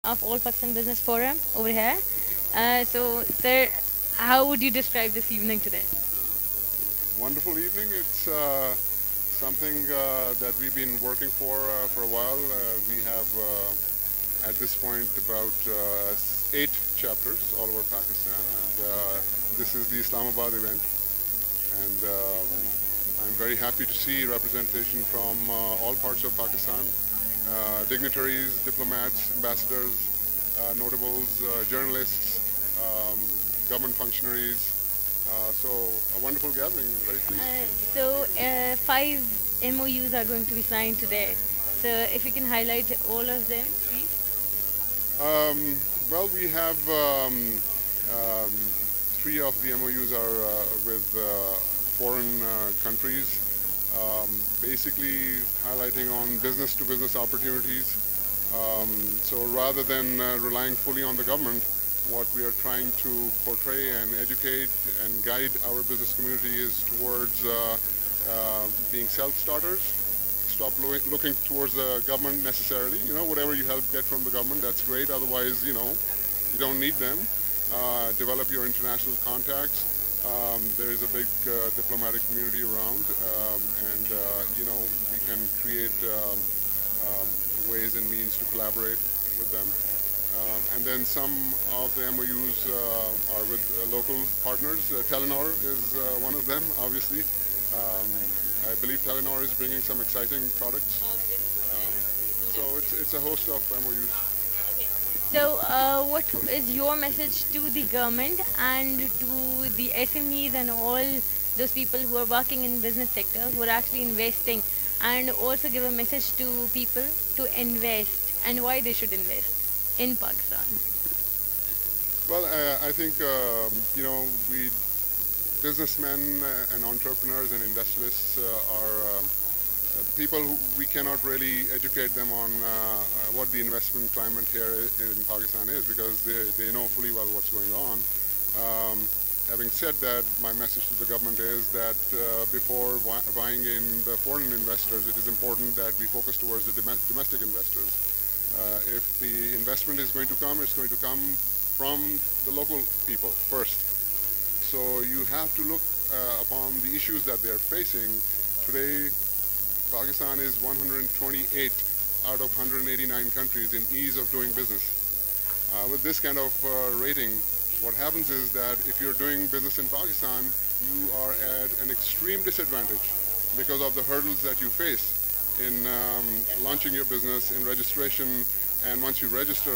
of All Pakistan Business Forum over here. Sir, how would you describe this evening today? Wonderful evening. It's something that we've been working for a while. We have at this point about 8 chapters all over Pakistan, and this is the Islamabad event. And I'm very happy to see representation from all parts of Pakistan, dignitaries, diplomats, ambassadors, notables, journalists, um, government functionaries. So a wonderful gathering. Very pleased. Five MOUs are going to be signed today. So, if you can highlight all of them, please. Um, well, we have um, 3 of the MOUs are with foreign countries, basically highlighting on business-to-business opportunities. So rather than relying fully on the government, what we are trying to portray and educate and guide our business community is towards being self-starters. Stop looking towards the government necessarily. Whatever you help get from the government, that's great. Otherwise, you don't need them. Develop your international contacts. There is a big diplomatic community around, and we can create um, ways and means to collaborate with them. And then some of the MOUs are with local partners. Telenor is one of them, obviously. Um, I believe Telenor is bringing some exciting products. Um, so it's a host of MOUs. What is your message to the government and to the SMEs and all those people who are working in business sector who are actually investing, and also give a message to people to invest and why they should invest in Pakistan? Well, I think we businessmen and entrepreneurs and industrialists are people who we cannot really educate them on what the investment climate here in Pakistan is, because they know fully well what's going on. Um, Having said that, my message to the government is that before buying in the foreign investors, it is important that we focus towards the domestic investors. If the investment is going to come, it's going to come from the local people first. So you have to look upon the issues that they're facing. Today, Pakistan is 128 out of 189 countries in ease of doing business. With this kind of rating, what happens is that if you're doing business in Pakistan, you are at an extreme disadvantage because of the hurdles that you face in launching your business, in registration, and once you register,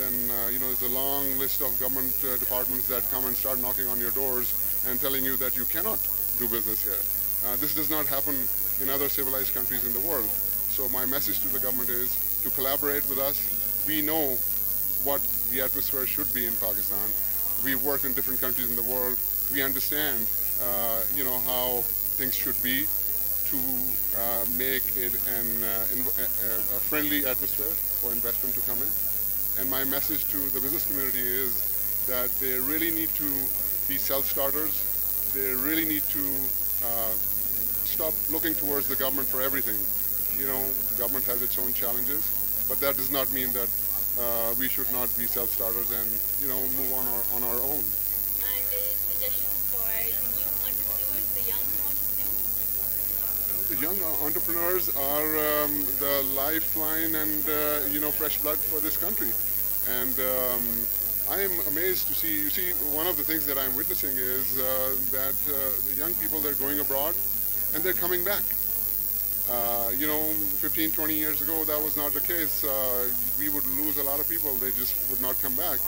then there's a long list of government departments that come and start knocking on your doors and telling you that you cannot do business here. This does not happen in other civilized countries in the world. So my message to the government is to collaborate with us. We know what the atmosphere should be in Pakistan. We've worked in different countries in the world. We understand, how things should be to make it a friendly atmosphere for investment to come in. And my message to the business community is that they really need to be self-starters. They really need to uh, stop looking towards the government for everything. Government has its own challenges, but that does not mean that we should not be self-starters and move on our own. And suggestions for the new entrepreneurs, the young entrepreneurs? The young entrepreneurs are the lifeline and fresh blood for this country. And I am amazed to see. You see, one of the things that I'm witnessing is that the young people, they're going abroad and they're coming back. 15, 20 years ago, that was not the case. We would lose a lot of people. They just would not come back.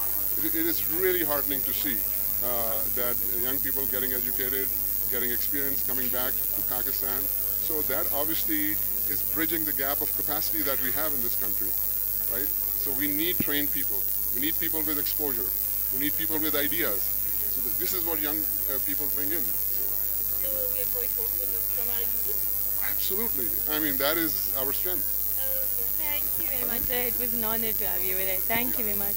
It is really heartening to see that young people getting educated, getting experience, coming back to Pakistan. So that obviously is bridging the gap of capacity that we have in this country, right? So we need trained people. We need people with exposure. We need people with ideas. So this is what young people bring in. So we are quite hopeful from our youth. Absolutely. I mean, that is our strength. Okay, thank you very much, sir. It was an honor to have you with us. Thank you very much.